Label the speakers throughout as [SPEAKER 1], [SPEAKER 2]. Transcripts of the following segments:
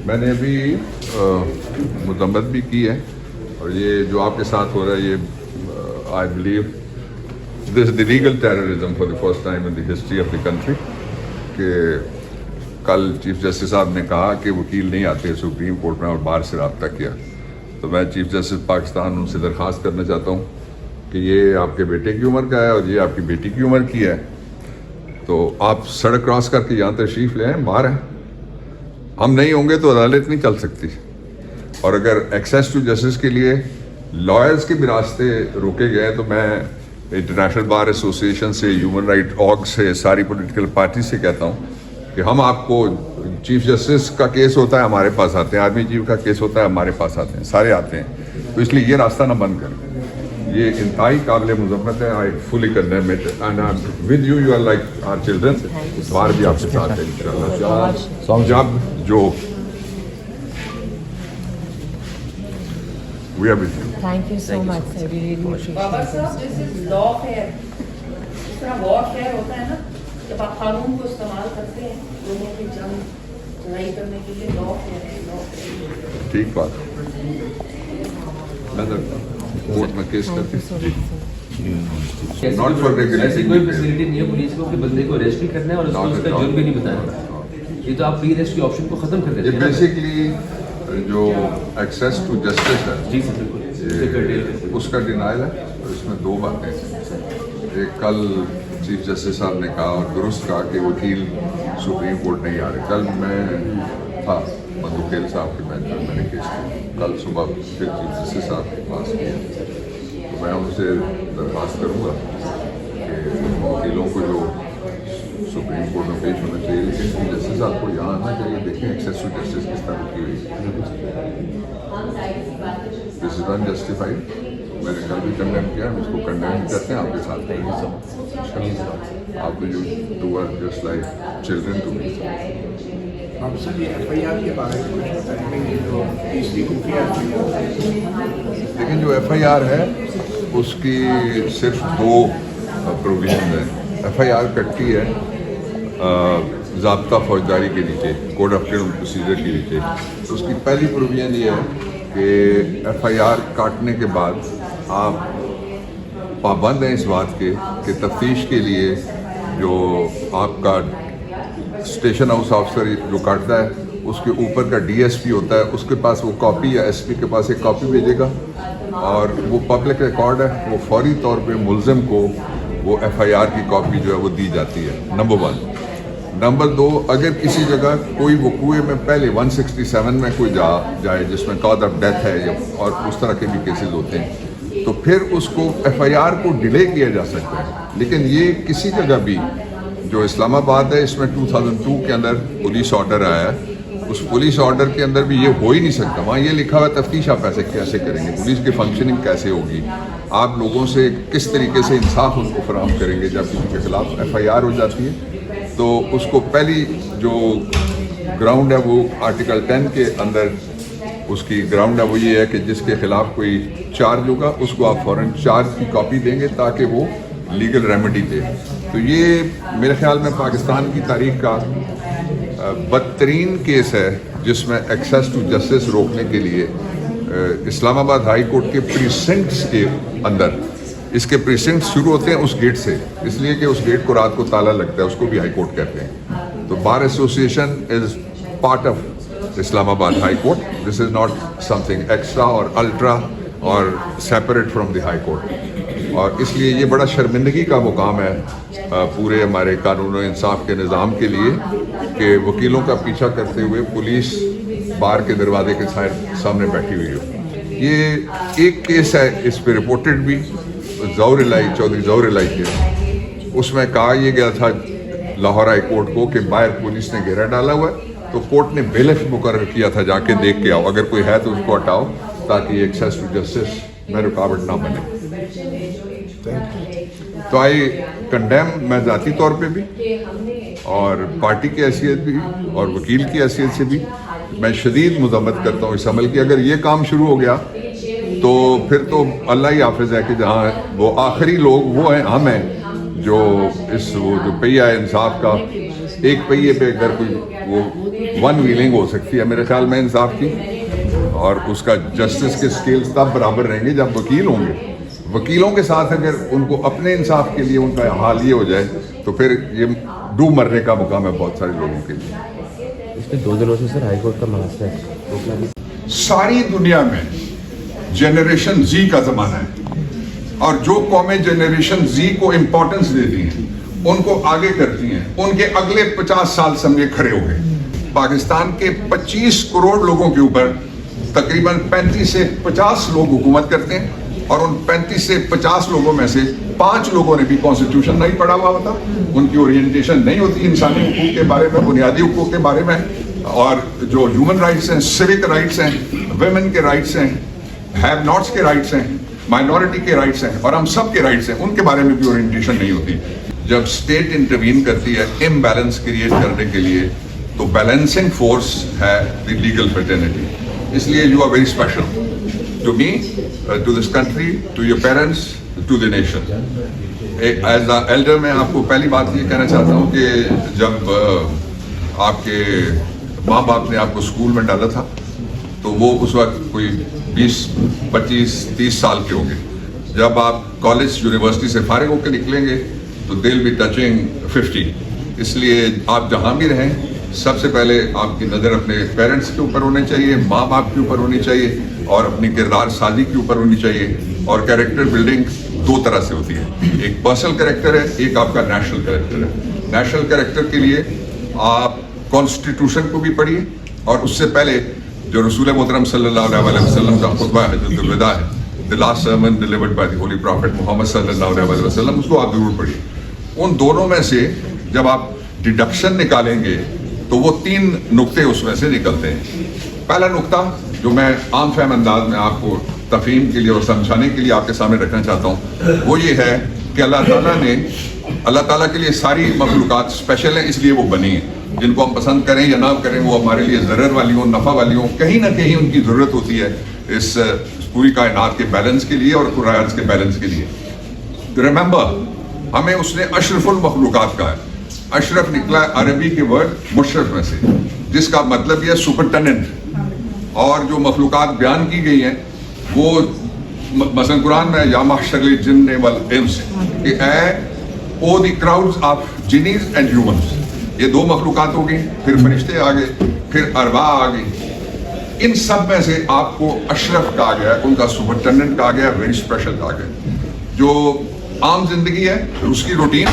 [SPEAKER 1] میں نے ابھی مذمت بھی کی ہے اور یہ جو آپ کے ساتھ ہو رہا ہے یہ I believe this is the legal terrorism for the first time in the history of the country کہ کل چیف جسٹس صاحب نے کہا کہ وکیل نہیں آتے سپریم کورٹ میں اور باہر سے رابطہ کیا. تو میں چیف جسٹس پاکستان ان سے درخواست کرنا چاہتا ہوں کہ یہ آپ کے بیٹے کی عمر کا ہے اور یہ آپ کی بیٹی کی عمر کی ہے, تو آپ سڑک کراس کر کے یہاں تشریف لے آئیں, باہر ہیں. ہم نہیں ہوں گے تو عدالت نہیں چل سکتی. اور اگر ایکسیس ٹو جسٹس کے لیے لائرز کے بھی راستے روکے گئے تو میں انٹرنیشنل بار ایسوسی ایشن سے, ہیومن رائٹ آرگ سے, ساری پولیٹیکل پارٹی سے کہتا ہوں کہ ہم آپ کو چیف جسٹس کا کیس ہوتا ہے ہمارے پاس آتے ہیں, آرمی چیف کا کیس ہوتا ہے ہمارے پاس آتے ہیں, سارے آتے ہیں. تو اس لیے یہ راستہ نہ بند کریں. یہ انتہائی قابل مذمت ہے. I fully condemn it and I am with you, you are like our children. باہر بھی آپ کے ساتھ ہے انشاءاللہ. جب جو we are with you.
[SPEAKER 2] Thank you so much, sir. We really appreciate it.
[SPEAKER 3] Baba Sahab, this is lawfare. اس طرح warfare ہوتا ہے نا, جب آپ قانون کو استعمال کرتے ہیں لوگوں کی جنگ لڑائی کرنے کے لیے, lawfare ہے, lawfare.
[SPEAKER 1] ٹھیک بات. میں کورٹ میں کیس کرتی ناٹ فار
[SPEAKER 4] ایسی کوئی فیسلٹی نہیں ہے پولیس کو کہ بندے کو اریسٹ بھی کرنا ہے اور اس کو اس کا جرم بھی نہیں بتانا. یہ تو آپ پری اریسٹ کی آپشن کو ختم کر دیتے ہیں.
[SPEAKER 1] بیسیکلی جو ایکسیس ٹو جسٹس ہے
[SPEAKER 4] جی سر بالکل,
[SPEAKER 1] اس کا ڈینائل ہے. اور اس میں دو باتیں. ایک کل چیف جسٹس صاحب نے کہا اور درست کہا کہ وکیل سپریم کورٹ نہیں آ رہے. کل میں تھا مدھوکیل صاحب کے بینچ میں, میں نے کیس کیا. کل صبح پھر چیف جسٹس صاحب کے پاس کیا. تو میں ان سے درخواست کروں گا کہ وکیلوں کو جو سپریم کورٹ میں پیش ہونا چاہیے, لیکن چیف جسٹس صاحب کو یہاں آنا چاہیے. دیکھیں ایکسیس ٹو جسٹس کس طرح کی ہوئی. دس از انجسٹیفائڈ. میں نے کل بھی کنڈیم کیا, ہم اس کو کنڈیم کرتے ہیں آپ کے ساتھ. آپ نے جو do are just like children to me.
[SPEAKER 5] Sir یہ ایف آئی آر کے بارے میں کچھ بتائیں, جو تیسری خفیہ
[SPEAKER 1] لیکن جو ایف آئی آر ہے اس کی صرف دو پروویژن ہیں. ایف آئی آر کٹتی ہے ضابطہ فوجداری کے نیچے, کوڈ آف کرمنل پروسیجر کے نیچے. تو اس کی پہلی پروویژن یہ ہے کہ ایف آئی آر کاٹنے کے بعد آپ پابند ہیں اس بات کے کہ تفتیش کے لیے جو آپ کا اسٹیشن ہاؤس آفیسر جو کاٹتا ہے اس کے اوپر کا ڈی ایس پی ہوتا ہے, اس کے پاس وہ کاپی یا ایس پی کے پاس ایک کاپی بھیجے گا اور وہ پبلک ریکارڈ ہے. وہ فوری طور پہ ملزم کو وہ ایف آئی آر کی کاپی جو ہے وہ دی جاتی ہے. نمبر 1. نمبر 2, اگر کسی جگہ کوئی وقوع میں پہلے 167 میں کوئی جائے جس میں کاز آف ڈیتھ ہے اور اس طرح کے بھی کیسز ہوتے ہیں, تو پھر اس کو ایف آئی آر کو ڈیلے کیا جا سکتا ہے. لیکن یہ کسی جگہ بھی جو اسلام آباد ہے اس میں 2002 کے اندر پولیس آرڈر آیا ہے, اس پولیس آرڈر کے اندر بھی یہ ہو ہی نہیں سکتا. وہاں یہ لکھا ہوا ہے تفتیش آپ ایسے کیسے کریں گے, پولیس کی فنکشننگ کیسے ہوگی, آپ لوگوں سے کس طریقے سے انصاف ان کو فراہم کریں گے. جب کسی کے خلاف ایف آئی آر ہو جاتی ہے تو اس کو پہلی جو گراؤنڈ ہے وہ آرٹیکل 10 کے اندر اس کی گراؤنڈ ہے وہ یہ ہے کہ جس کے خلاف کوئی چارج ہوگا اس کو آپ فوراً چارج کی کاپی دیں گے تاکہ وہ لیگل ریمیڈی دے. تو یہ میرے خیال میں پاکستان کی تاریخ کا بدترین کیس ہے جس میں ایکسیس ٹو جسٹس روکنے کے لیے اسلام آباد ہائی کورٹ کے پریسنٹس کے اندر, اس کے پریسنٹس شروع ہوتے ہیں اس گیٹ سے, اس لیے کہ اس گیٹ کو رات کو تالا لگتا ہے, اس کو بھی ہائی کورٹ کہتے ہیں. تو بار ایسوسی ایشن از پارٹ آف اسلام آباد high court. This is not some thing extra اور الٹرا اور separate from the high court. اور اس لیے یہ بڑا شرمندگی کا مقام ہے پورے ہمارے قانون و انصاف کے نظام کے لیے کہ وکیلوں کا پیچھا کرتے ہوئے پولیس بار کے دروازے کے سامنے بیٹھی ہوئی ہو. یہ ایک کیس ہے اس پہ رپورٹڈ بھی, ظہور الہی, چودھری ظہور الہی کے. اس میں کہا یہ گیا تھا لاہور ہائی کورٹ کو کہ باہر پولیس نے گھیرا ڈالا ہوا ہے, تو کورٹ نے بیلف مقرر کیا تھا جا کے دیکھ کے آؤ, اگر کوئی ہے تو اس کو ہٹاؤ تاکہ ایکسیس ٹو جسٹس میں رکاوٹ نہ بنے. تو آئی کنڈیم, میں ذاتی طور پہ بھی اور پارٹی کی حیثیت بھی اور وکیل کی حیثیت سے بھی میں شدید مذمت کرتا ہوں اس عمل کی. اگر یہ کام شروع ہو گیا تو پھر تو اللہ ہی حافظ ہے کہ جہاں وہ آخری لوگ وہ ہیں, ہم ہیں जो इस वो जो पहिया है इंसाफ का, एक पहिए पे अगर कोई वो वन व्हीलिंग हो सकती है मेरे ख्याल में इंसाफ की, और उसका जस्टिस के स्केल्स तब बराबर रहेंगे जब वकील होंगे। वकीलों के साथ अगर उनको अपने इंसाफ के लिए उनका हाल ये हो जाए तो फिर ये डूब मरने का मुकाम है बहुत सारे लोगों के लिए।
[SPEAKER 6] पिछले 2 दिनों से सर हाईकोर्ट का महाराष्ट्र
[SPEAKER 7] सारी दुनिया में जनरेशन जी का जमाना है, और जो कौमें जनरेशन जी को इंपॉर्टेंस देती हैं उनको आगे करती हैं, उनके अगले 50 साल समझे खड़े हो गए। पाकिस्तान के 25 करोड़ लोगों के ऊपर तकरीबन 35 से 50 लोग हुकूमत करते हैं, और उन 35 से 50 लोगों में से 5 लोगों ने भी कॉन्स्टिट्यूशन नहीं पढ़ा हुआ होता, उनकी ओरिएंटेशन नहीं होती इंसानी हुकूक के बारे में, बुनियादी हुकूक के बारे में, और जो ह्यूमन राइट्स हैं, सिविक राइट्स हैं, वेमेन के राइट्स हैं, हैव नॉट्स के राइट्स हैं, माइनॉरिटी के राइट्स हैं, और हम सब के राइट्स हैं, उनके बारे में भी ओरिएंटेशन नहीं होती। जब स्टेट इंटरवीन करती है इम्बैलेंस क्रिएट करने के लिए, तो बैलेंसिंग फोर्स है द लीगल फ्रेटर्निटी। इसलिए you are very special to me, to this country, to your parents, to the nation. As a elder मैं आपको पहली बात ये कहना चाहता हूँ कि जब आपके माँ बाप ने आपको स्कूल में डाला था तो वो उस वक्त कोई 20, 25, 30 साल के होंगे। जब आप कॉलेज यूनिवर्सिटी से फारिग होकर निकलेंगे तो दे विल बी टचिंग 50। इसलिए आप जहाँ भी रहें सबसे पहले आपकी नज़र अपने पेरेंट्स के ऊपर होनी चाहिए, माँ बाप के ऊपर होनी चाहिए, और अपनी किरदार साजी के ऊपर होनी चाहिए। और कैरेक्टर बिल्डिंग 2 तरह से होती है, एक पर्सनल कैरेक्टर है, एक आपका नेशनल कैरेक्टर है। नेशनल कैरेक्टर के लिए आप कॉन्स्टिट्यूशन को भी पढ़िए, और उससे पहले जो रसूल मोहतरम सल्लल्लाहु अलैहि वसल्लम का खुतबा है, हजरतुल विदा है, the last sermon delivered by the holy prophet Muhammad सल्लल्लाहु अलैहि वसल्लम, उसको आप जरूर पढ़िए। उन दोनों में से जब आप डिडक्शन निकालेंगे तो वो 3 नुक्ते उसमें से निकलते हैं। पहला नुक्ता जो मैं आम फहम अंदाज में आपको तफहीम के लिए और समझाने के लिए आपके सामने रखना चाहता हूँ, वो ये है कि अल्लाह ताला के लिए सारी मखलूक़ात स्पेशल हैं, इसलिए वो बनी है। जिनको हम पसंद करें या ना करें, वो हमारे लिए ज़रर वाली हो, नफ़ा वाली हो, कहीं ना कहीं उनकी ज़रूरत होती है इस पूरी कायनात के बैलेंस के लिए और कुरायात के बैलेंस के लिए। रिमेंबर, हमें उसने अशरफुल मखलूक़ात कहा है। अशरफ निकला अरबी के वर्ड मुशरफ में से, जिसका मतलब यह सुपरटेंडेंट। और जो मखलूक़ात बयान की गई हैं वो मसलन कुरान में या महशरल जिन्न वल इंस, कि O the crowds of genies and humans, ये 2 मखलूक़ात हो गई, फिर फरिश्ते आ गए, फिर अरबा आ गई। इन सब में से आपको अशरफ कहा गया, उनका सुपरटेंडेंट कहा गया, वेरी स्पेशल कहा गया। जो आम जिंदगी है उसकी रूटीन,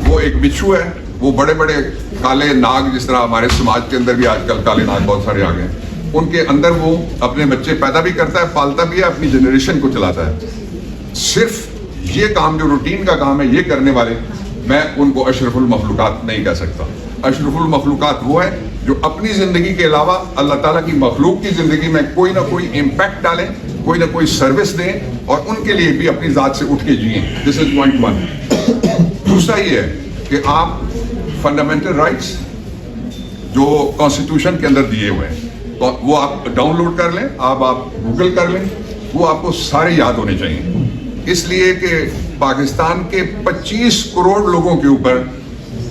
[SPEAKER 7] वो एक बिच्छू है, वो बड़े बड़े काले नाग, जिस तरह हमारे समाज के अंदर भी आजकल काले नाग बहुत सारे आ गए, उनके अंदर वो अपने बच्चे पैदा भी करता है, पालता भी है, अपनी जनरेशन को चलाता है। सिर्फ ये काम जो रूटीन का काम है ये करने वाले, मैं उनको अशरफुल मखलूक़ात नहीं कह सकता। अशरफुल मखलूक़ात वो है जो अपनी ज़िंदगी के अलावा अल्लाह ताला की मखलूक की ज़िंदगी में कोई ना कोई इम्पैक्ट डालें, कोई ना कोई सर्विस दें, और उनके लिए भी अपनी ज़ात से उठ के जिए। This is point 1। दूसरा ये है कि आप फंडामेंटल राइट्स जो कॉन्स्टिट्यूशन के अंदर दिए हुए हैं तो वो आप डाउनलोड कर लें, आप गूगल कर लें, वो आपको सारे याद होने चाहिए। इसलिए कि पाकिस्तान के 25 करोड़ लोगों के ऊपर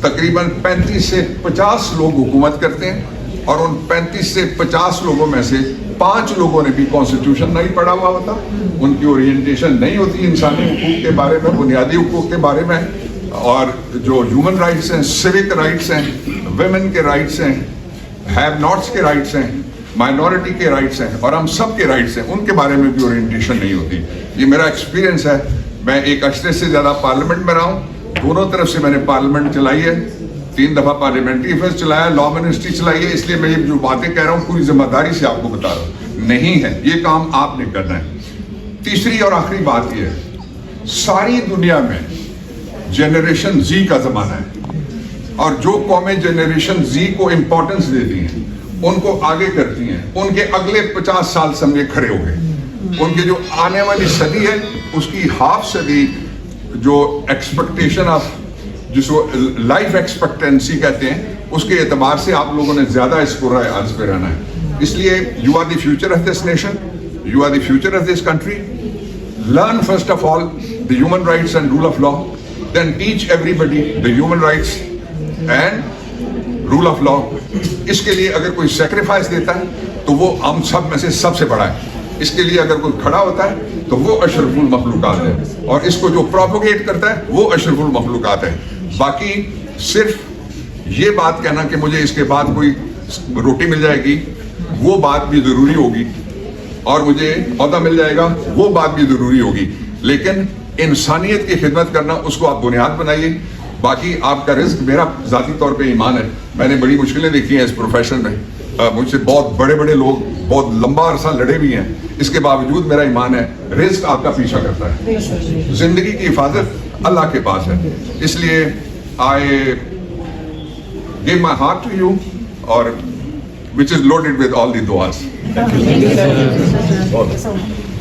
[SPEAKER 7] तकरीबन 35 से 50 लोग हुकूमत करते हैं, और उन 35 से 50 लोगों में से 5 लोगों ने भी कॉन्स्टिट्यूशन नहीं पढ़ा हुआ होता, उनकी ओरिएंटेशन नहीं होती इंसानी हुकूक के बारे में, बुनियादी हुकूक के बारे में, और जो ह्यूमन राइट्स हैं, सिविक राइट्स हैं, वेमेन के राइट्स हैं, हैव नॉट्स के राइट्स हैं, माइनॉरिटी के राइट्स हैं, और हम सब के राइट्स हैं, उनके बारे में भी ओरिएंटेशन नहीं होती। ये मेरा एक्सपीरियंस है। मैं 1 अरसे से ज़्यादा पार्लियामेंट में रहा हूँ, दोनों तरफ से मैंने पार्लियामेंट चलाई है, 3 दफ़ा पार्लियामेंट्री अफेयर्स चलाया, लॉ मिनिस्ट्री चलाई है। इसलिए मैं ये जो बातें कह रहा हूँ पूरी जिम्मेदारी से आपको बता रहा हूँ, नहीं है ये काम आपने करना है। तीसरी और आखिरी बात ये है, सारी दुनिया में जनरेशन जी का ज़माना है, और जो कौमें जनरेशन जी को इम्पोर्टेंस देती हैं उनको आगे करती हैं, उनके अगले 50 साल समझे खड़े हो गए। उनके जो आने वाली सदी है उसकी हाफ सदी जो एक्सपेक्टेशन ऑफ, जिसको लाइफ एक्सपेक्टेंसी कहते हैं, उसके एतबार से आप लोगों ने ज्यादा इस कुर्राए अर्ज पे रहना है। इसलिए you are the future of this nation, you are the future of this country. Learn first of all the human rights and rule of law, then teach everybody the human rights and rule of law. इसके लिए अगर कोई sacrifice देता है तो वो हम सब में से सबसे बड़ा है. इसके लिए अगर कोई खड़ा होता है तो वो अशरफुल मखलूकात है, और इसको जो प्रोपोगेट करता है वो अशरफुल मखलूकात है. बाकी सिर्फ ये बात कहना कि मुझे इसके बाद कोई रोटी मिल जाएगी, वो बात भी जरूरी होगी, और मुझे औहदा मिल जाएगा, वो बात भी जरूरी होगी, लेकिन इंसानियत की खिदमत करना उसको आप बुनियाद बनाइए. बाकी आपका रिस्क, मेरा जाती तौर पे ईमान है. मैंने बड़ी मुश्किलें देखी हैं इस प्रोफेशन में, मुझसे बहुत बड़े बड़े लोग बहुत लंबा अरसा लड़े भी हैं, इसके बावजूद मेरा ईमान है रिस्क आपका पीछा करता है. जिंदगी की हिफाजत अल्लाह के पास है. इसलिए I give my heart to you, और which is loaded with all the duas.
[SPEAKER 2] Thank you so much.